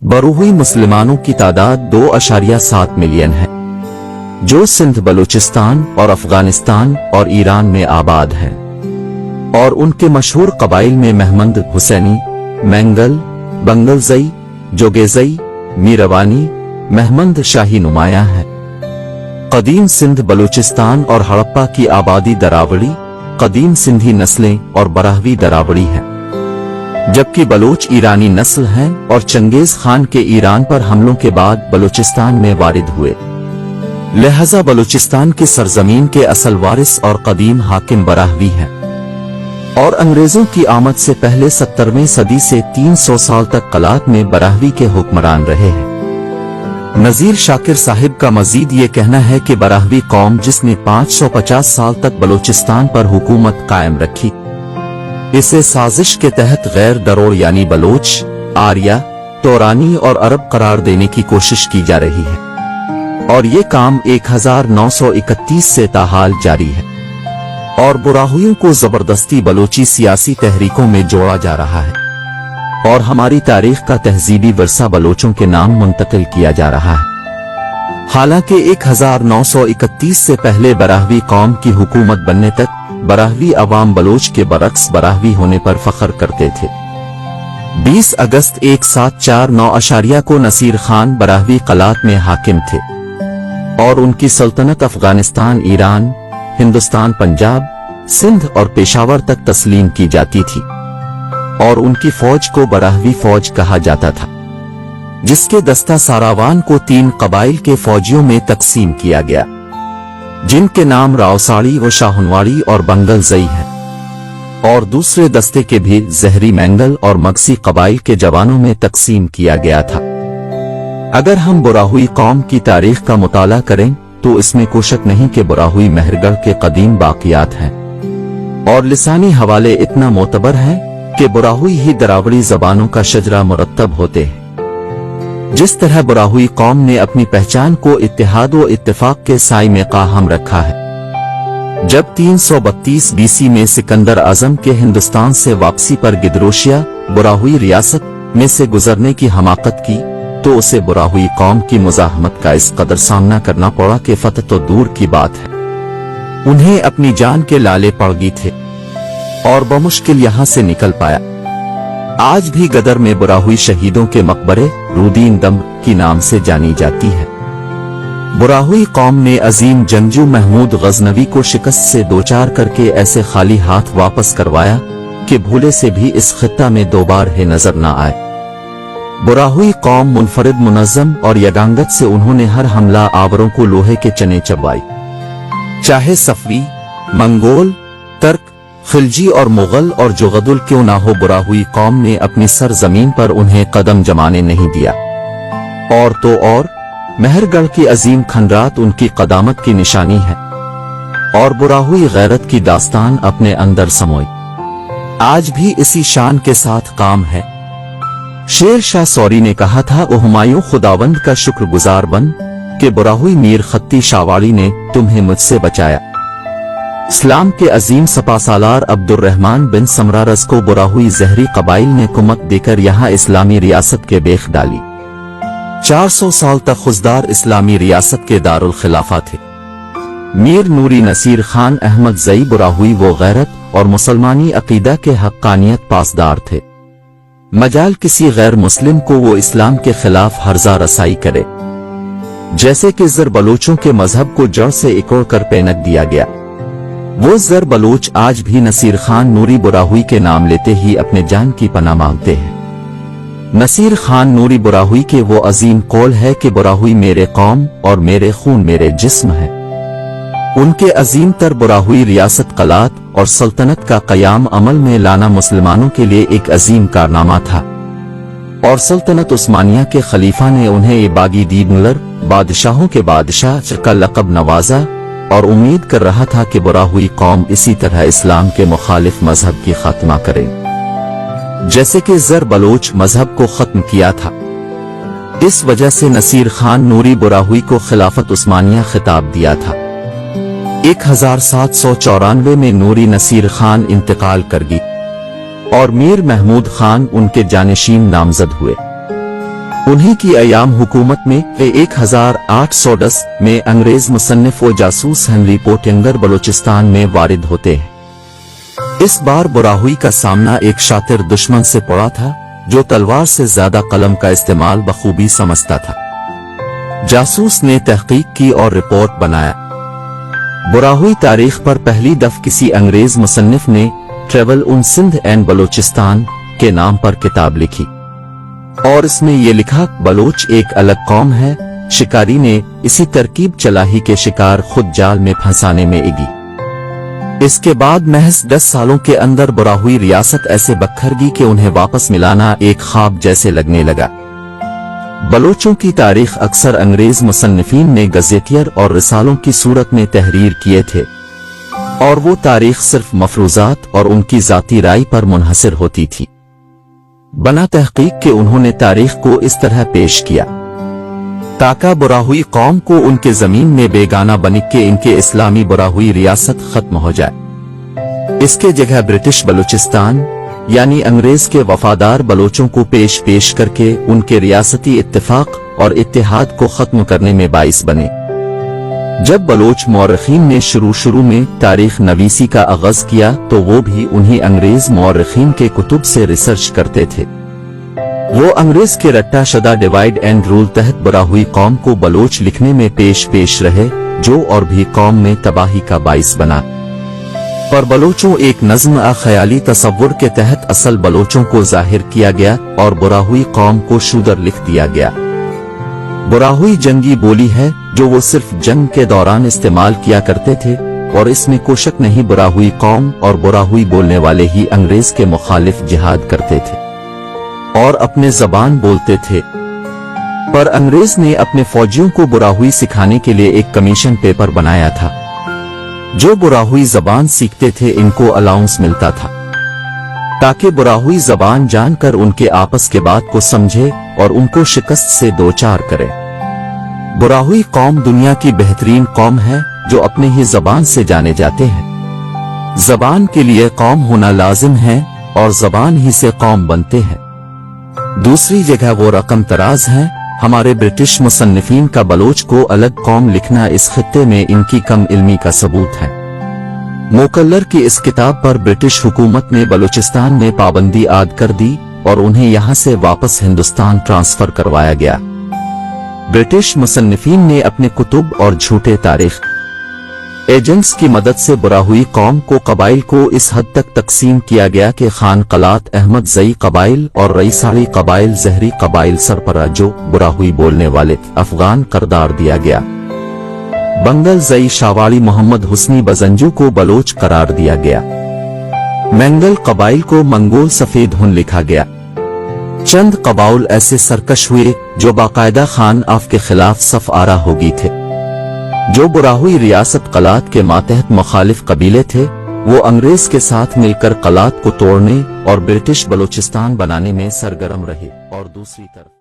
बरूही मुसलमानों की तादाद 2.7 मिलियन है, जो सिंध, बलूचिस्तान और अफगानिस्तान और ईरान में आबाद हैं। और उनके मशहूर कबाइल में महमद, हुसैनी, मैंगल, बंगलजई, जोगेजई, मीरवानी, महमद शाही नुमाया है। कदीम सिंध, बलूचिस्तान और हड़प्पा की आबादी दरावड़ी, कदीम सिंधी नस्लें और बराहवी दरावड़ी हैं, जबकि बलोच ईरानी नस्ल हैं और चंगेज खान के ईरान पर हमलों के बाद बलूचिस्तान में वारिद हुए। लिहाजा बलूचिस्तान की सरजमीन के असल वारिस और कदीम हाकिम बराहवी हैं और अंग्रेजों की आमद से पहले 17वीं सदी से 300 साल तक कलात में बराहवी के हुक्मरान रहे हैं। नजीर शाकिर साहिब का मजीद ये कहना है कि बराहवी कौम जिसने 550 साल तक बलूचिस्तान पर हुकूमत कायम रखी, इसे साजिश के तहत गैर दरोड़ यानी बलोच, आर्या, तोरानी और अरब करार देने की कोशिश की जा रही है और ये काम 1931 से ताहाल जारी है और बुराहुइयों को जबरदस्ती बलोची सियासी तहरीकों में जोड़ा जा रहा है और हमारी तारीख का तहजीबी वर्सा बलोचों के नाम मुंतकिल किया जा रहा है। हालांकि 1931 से पहले बराहवी कौम की हुकूमत बनने तक बराहवी अवाम बलोच के बरक्स बराहवी होने पर फख्र करते थे। 20 अगस्त 1749 को नसीर खान बराहवी कलात में हाकिम थे और उनकी सल्तनत अफगानिस्तान, ईरान, हिंदुस्तान, पंजाब, सिंध और पेशावर तक तस्लीम की जाती थी और उनकी फौज को बराहवी फौज कहा जाता था, जिसके दस्ता सारावान को 3 कबाइल के फौजियों में तकसीम किया गया, जिनके नाम रावसाड़ी व शाहनवाड़ी और बंगलजई हैं, और दूसरे दस्ते के भी जहरी, मैंगल और मगसी कबाइल के जवानों में तकसीम किया गया था। अगर हम बुराहुई कौम की तारीख का मुताला करें तो इसमें कोई शक नहीं कि बुराहुई महरगढ़ के कदीम बाकियात हैं और लिसानी हवाले इतना मोतबर है कि बुराहुई ही दरावड़ी जबानों का शजरा मुरत्तब होते हैं। जिस तरह बुराहुई कौम ने अपनी पहचान को इत्तेहाद व इत्तेफाक के साए में कायम रखा है। जब 332 बीसी में सिकंदर आजम के हिंदुस्तान से वापसी पर गिदरोशिया बुराहुई रियासत में से गुजरने की हमाकत की तो उसे बुराहुई कौम की मुजाहमत का इस कदर सामना करना पड़ा कि फतह तो दूर की बात है, उन्हें अपनी जान के लाले पड़ गई थे और बमुश्किल यहां से निकल पाया। आज भी गदर में बुराहुई शहीदों के मकबरे रूदीन दम की नाम से जानी जाती है। बुराहुई कौम ने अजीम जंगजू महमूद गजनवी को शिकस्त से दोचार करके ऐसे खाली हाथ वापस करवाया कि भूले से भी इस खित्ता में दोबारा नजर न आए। बुराहुई कौम मुनफरिद, मुनज़्ज़म और यगांगत से उन्होंने हर हमला आवरों को लोहे के चने चबवाई, चाहे सफवी, मंगोल, तर्क, खिलजी और मुगल और जुगदुल क्यों ना हो। बुराहुई कौम ने अपनी सरजमीन पर उन्हें कदम जमाने नहीं दिया और तो और महरगढ़ की अजीम खंडरात उनकी कदामत की निशानी है और बुराहुई गैरत की दास्तान अपने अंदर समोई आज भी इसी शान के साथ काम है। शेर शाह सौरी ने कहा था, ओ हुमायूं खुदावंद का शुक्रगुजार बन कि बुराहुई मीर खत्ती शावाड़ी ने तुम्हें मुझसे बचाया। इस्लाम के अजीम सपासालार अब्दुर्रहमान बिन समरारज को बुराहुई जहरी कबाइल ने कुमक देकर यहाँ इस्लामी रियासत के बेख डाली। 400 साल तक खुजदार इस्लामी रियासत के दारुल खिलाफा थे। मीर नूरी नसीर खान अहमद जई बुराहुई वो गैरत और मुसलमानी अकीदा के हक्कानियत पासदार थे। मजाल किसी गैर मुस्लिम को वो इस्लाम के खिलाफ हर्जा रसाई करे, जैसे कि जर बलोचों के मजहब को जड़ से इकोड़ कर पेनक दिया गया। वो जर बलोच आज भी नसीर खान नूरी बुराहुई के नाम लेते ही अपने जान की पनाह मांगते हैं। नसीर खान नूरी बुराहुई के वो अजीम कौल है कि बुराहुई मेरे कौम और मेरे खून मेरे जिस्म है। उनके अजीम तर बुराहुई रियासत कलात और सल्तनत का कयाम अमल में लाना मुसलमानों के लिए एक अजीम कारनामा था और सल्तनत उस्मानिया के खलीफा ने उन्हें ये बागी दीनुलर बादशाहों के बादशाह का लक़ब नवाजा और उम्मीद कर रहा था कि बुराहुई कौम इसी तरह इस्लाम के मुखालिफ मजहब की खात्मा करे, जैसे कि जर बलोच मजहब को खत्म किया था। इस वजह से नसीर खान नूरी बुराहुई को खिलाफत उस्मानिया खिताब दिया था। 1794 में नूरी नसीर खान इंतकाल कर गई और मीर महमूद खान उनके जानिशीन नामजद हुए। उन्हीं की अयाम हुकूमत में 1810 में अंग्रेज मुसन्निफ व जासूस हेनरी पोटिंगर बलूचिस्तान में वारिद होते हैं। इस बार बुराहुई का सामना एक शातिर दुश्मन से पड़ा था जो तलवार से ज्यादा कलम का इस्तेमाल बखूबी समझता था। जासूस ने तहकीक की और रिपोर्ट बनाया। बुराहुई तारीख पर पहली दफ किसी अंग्रेज मुसन्निफ ने ट्रेवल उन सिंध एंड बलूचिस्तान के नाम पर किताब लिखी और इसमें ये लिखा, बलोच एक अलग कौम है। शिकारी ने इसी तरकीब चलाही के शिकार खुद जाल में फंसाने में इगी। इसके बाद महज 10 सालों के अंदर बुराहुई रियासत ऐसे बखरगी कि उन्हें वापस मिलाना एक ख्वाब जैसे लगने लगा। बलोचों की तारीख अक्सर अंग्रेज मुसन्निफीन ने गज़ेटियर और रिसालों की सूरत में तहरीर किए थे और वो तारीख सिर्फ मफरूजात और उनकी जाती राय पर मुनहसर होती थी। बना तहकीक के उन्होंने तारीख को इस तरह पेश किया ताकि बुराहुई कौम को उनके जमीन में बेगाना बन के इनके इस्लामी बुराहुई रियासत खत्म हो जाए। इसके जगह ब्रिटिश बलूचिस्तान यानी अंग्रेज के वफादार बलोचों को पेश करके उनके रियासती इत्तेफाक और इत्तेहाद को खत्म करने में बाइस बने। जब बलोच मौरखीन ने शुरू में तारीख नवीसी का आगाज किया तो वो भी उन्हीं अंग्रेज मौरखीन के कुतुब से रिसर्च करते थे। वो अंग्रेज के रट्टा शदा डिवाइड एंड रूल तहत बुराहुई कौम को बलोच लिखने में पेश रहे जो और भी कौम में तबाही का बाइस बना। पर बलोचों एक नज़्म ख्याली तसव्वुर के तहत असल बलोचों को जाहिर किया गया और बुराहुई कौम को शूदर लिख दिया गया। बुराहुई जंगी बोली है जो वो सिर्फ जंग के दौरान इस्तेमाल किया करते थे और इसमें कोई शक नहीं बुराहुई कौम और बुराहुई बोलने वाले ही अंग्रेज के मुखालिफ जिहाद करते थे और अपने जबान बोलते थे। पर अंग्रेज ने अपने फौजियों को बुराहुई सिखाने के लिए एक कमीशन पेपर बनाया था। जो बुराहुई जबान सीखते थे इनको अलाउंस मिलता था ताकि बुराहुई जबान जानकर उनके आपस के बात को समझे और उनको शिकस्त से दो चार करे। बुराहुई कौम दुनिया की बेहतरीन कौम है जो अपने ही जबान से जाने जाते हैं। जबान के लिए कौम होना लाजिम है और जबान ही से कौम बनते हैं। दूसरी जगह वो रकम तराज हैं। हमारे ब्रिटिश मुसन्निफीन का बलोच को अलग कौम लिखना इस खित्ते में इनकी कम इल्मी का सबूत है। मोकल्लर की इस किताब पर ब्रिटिश हुकूमत ने बलूचिस्तान में पाबंदी आद कर दी और उन्हें यहां से वापस हिंदुस्तान ट्रांसफर करवाया गया। ब्रिटिश मुसन्निफीन ने अपने कुतुब और झूठे तारीख एजेंट्स की मदद से बुराहुई कौम को कबाइल को इस हद तक तकसीम किया गया कि खान कलात अहमद जई कबाइल और रईसाड़ी कबाइल जहरी कबाइल सरपरा जो बुराहुई बोलने वाले अफगान करार दिया गया। बंगल जई शावाड़ी मोहम्मद हुस्नी बजंजू को बलोच करार दिया गया। मंगल कबाइल को मंगोल सफेद हुन लिखा गया। चंद कबाउल ऐसे सरकश हुए जो बाकायदा खान आफ के खिलाफ सफ आरा हो गई थे। जो बुराहुई रियासत कलात के मातहत मुखालिफ कबीले थे वो अंग्रेज के साथ मिलकर कलात को तोड़ने और ब्रिटिश बलूचिस्तान बनाने में सरगर्म रहे और दूसरी तरफ